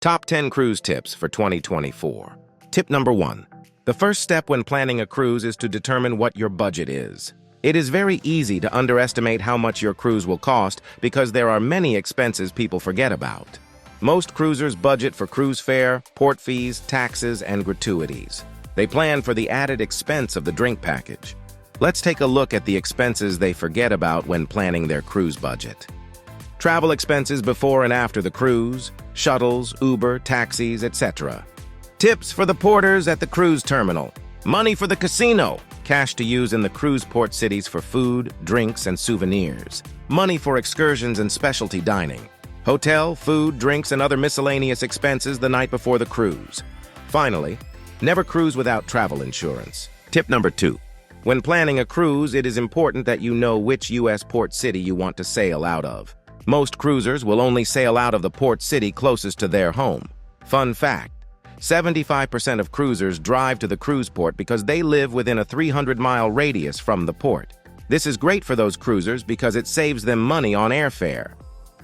Top 10 Cruise Tips for 2024. Tip number 1. The first step when planning a cruise is to determine what your budget is. It is very easy to underestimate how much your cruise will cost because there are many expenses people forget about. Most cruisers budget for cruise fare, port fees, taxes, and gratuities. They plan for the added expense of the drink package. Let's take a look at the expenses they forget about when planning their cruise budget. Travel expenses before and after the cruise, shuttles, Uber, taxis, etc. Tips for the porters at the cruise terminal. Money for the casino. Cash to use in the cruise port cities for food, drinks, and souvenirs. Money for excursions and specialty dining. Hotel, food, drinks, and other miscellaneous expenses the night before the cruise. Finally, never cruise without travel insurance. Tip number 2. When planning a cruise, it is important that you know which U.S. port city you want to sail out of. Most cruisers will only sail out of the port city closest to their home. Fun fact, 75% of cruisers drive to the cruise port because they live within a 300-mile radius from the port. This is great for those cruisers because it saves them money on airfare.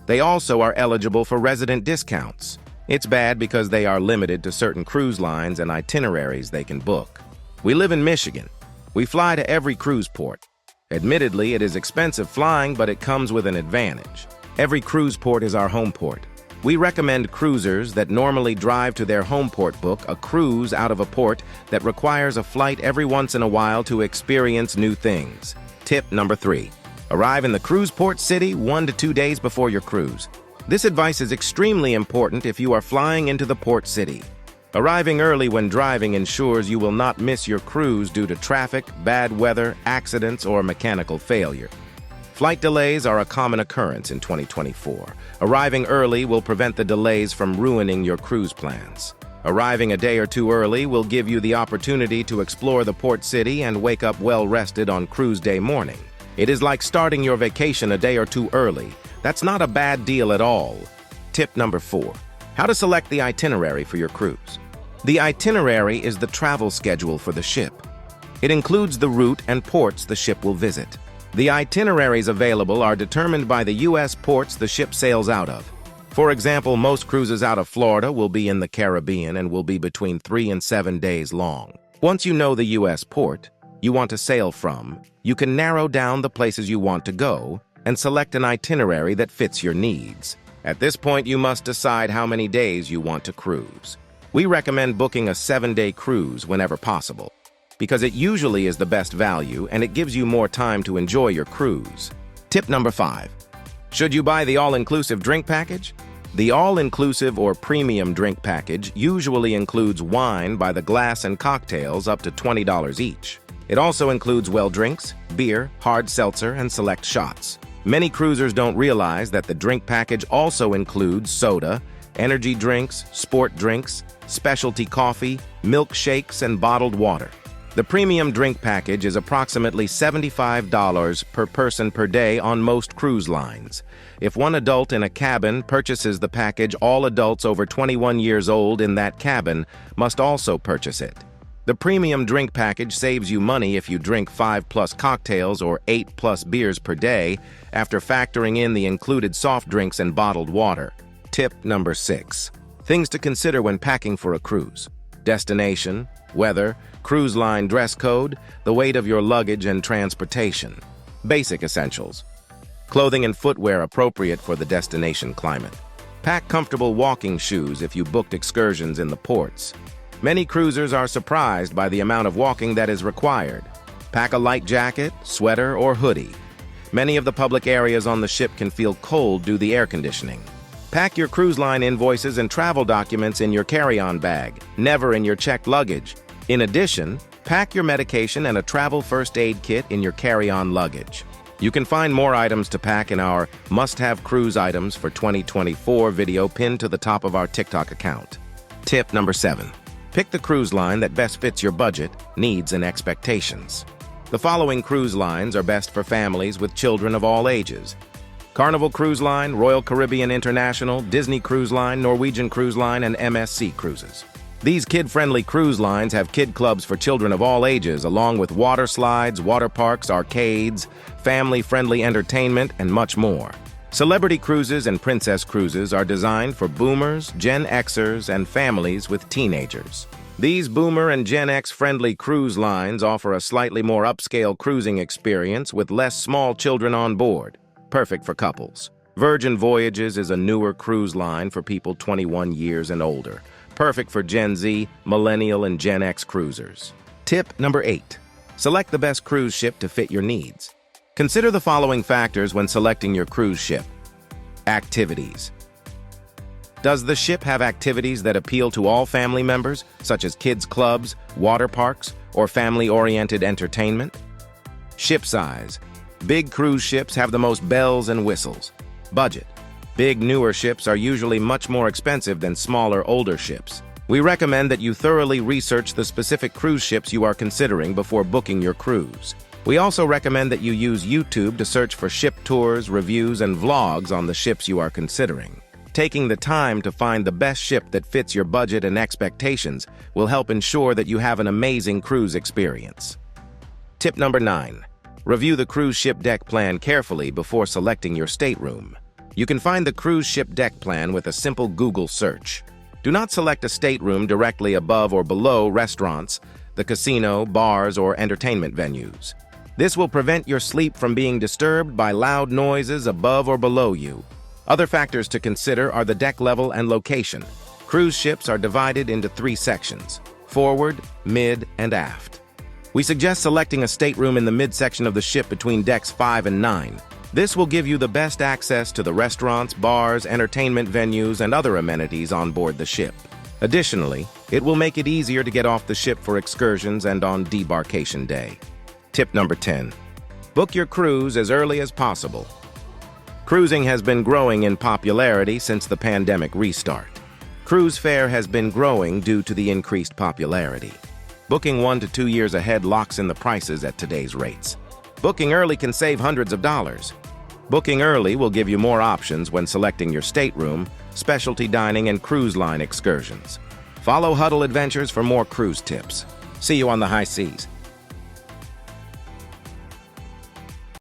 They also are eligible for resident discounts. It's bad because they are limited to certain cruise lines and itineraries they can book. We live in Michigan. We fly to every cruise port. Admittedly, it is expensive flying, but it comes with an advantage. Every cruise port is our home port. We recommend cruisers that normally drive to their home port book a cruise out of a port that requires a flight every once in a while to experience new things. Tip number 3. Arrive in the cruise port city 1 to 2 days before your cruise. This advice is extremely important if you are flying into the port city. Arriving early when driving ensures you will not miss your cruise due to traffic, bad weather, accidents, or mechanical failure. Flight delays are a common occurrence in 2024. Arriving early will prevent the delays from ruining your cruise plans. Arriving a day or two early will give you the opportunity to explore the port city and wake up well-rested on cruise day morning. It is like starting your vacation a day or two early. That's not a bad deal at all. Tip number 4. How to select the itinerary for your cruise. The itinerary is the travel schedule for the ship. It includes the route and ports the ship will visit. The itineraries available are determined by the U.S. ports the ship sails out of. For example, most cruises out of Florida will be in the Caribbean and will be between 3 and 7 days long. Once you know the U.S. port you want to sail from, you can narrow down the places you want to go and select an itinerary that fits your needs. At this point, you must decide how many days you want to cruise. We recommend booking a 7-day cruise whenever possible, because it usually is the best value and it gives you more time to enjoy your cruise. Tip number 5. Should you buy the all-inclusive drink package? The all-inclusive or premium drink package usually includes wine by the glass and cocktails up to $20 each. It also includes well drinks, beer, hard seltzer, and select shots. Many cruisers don't realize that the drink package also includes soda, energy drinks, sport drinks, specialty coffee, milkshakes, and bottled water. The premium drink package is approximately $75 per person per day on most cruise lines. If one adult in a cabin purchases the package, all adults over 21 years old in that cabin must also purchase it. The premium drink package saves you money if you drink 5+ cocktails or 8+ beers per day after factoring in the included soft drinks and bottled water. Tip number 6. Things to consider when packing for a cruise. Destination, weather, cruise line dress code, the weight of your luggage and transportation. Basic essentials. Clothing and footwear appropriate for the destination climate. Pack comfortable walking shoes if you booked excursions in the ports. Many cruisers are surprised by the amount of walking that is required. Pack a light jacket, sweater, or hoodie. Many of the public areas on the ship can feel cold due to the air conditioning. Pack your cruise line invoices and travel documents in your carry-on bag, never in your checked luggage. In addition, pack your medication and a travel first aid kit in your carry-on luggage. You can find more items to pack in our Must-Have Cruise Items for 2024 video pinned to the top of our TikTok account. Tip number 7. Pick the cruise line that best fits your budget, needs, and expectations. The following cruise lines are best for families with children of all ages. Carnival Cruise Line, Royal Caribbean International, Disney Cruise Line, Norwegian Cruise Line, and MSC Cruises. These kid-friendly cruise lines have kid clubs for children of all ages, along with water slides, water parks, arcades, family-friendly entertainment, and much more. Celebrity cruises and princess cruises are designed for boomers, Gen Xers, and families with teenagers. These boomer and Gen X-friendly cruise lines offer a slightly more upscale cruising experience with less small children on board, perfect for couples. Virgin Voyages is a newer cruise line for people 21 years and older, perfect for Gen Z, Millennial, and Gen X cruisers. Tip number 8. Select the best cruise ship to fit your needs. Consider the following factors when selecting your cruise ship. Activities. Does the ship have activities that appeal to all family members, such as kids' clubs, water parks, or family-oriented entertainment? Ship size. Big cruise ships have the most bells and whistles. Budget. Big, newer ships are usually much more expensive than smaller, older ships. We recommend that you thoroughly research the specific cruise ships you are considering before booking your cruise. We also recommend that you use YouTube to search for ship tours, reviews, and vlogs on the ships you are considering. Taking the time to find the best ship that fits your budget and expectations will help ensure that you have an amazing cruise experience. Tip number 9. Review the cruise ship deck plan carefully before selecting your stateroom. You can find the cruise ship deck plan with a simple Google search. Do not select a stateroom directly above or below restaurants, the casino, bars, or entertainment venues. This will prevent your sleep from being disturbed by loud noises above or below you. Other factors to consider are the deck level and location. Cruise ships are divided into 3 sections: forward, mid, and aft. We suggest selecting a stateroom in the midsection of the ship between decks 5 and 9. This will give you the best access to the restaurants, bars, entertainment venues, and other amenities on board the ship. Additionally, it will make it easier to get off the ship for excursions and on debarkation day. Tip number 10. Book your cruise as early as possible. Cruising has been growing in popularity since the pandemic restart. Cruise fare has been growing due to the increased popularity. Booking 1 to 2 years ahead locks in the prices at today's rates. Booking early can save hundreds of dollars. Booking early will give you more options when selecting your stateroom, specialty dining, and cruise line excursions. Follow Huddle Adventures for more cruise tips. See you on the high seas.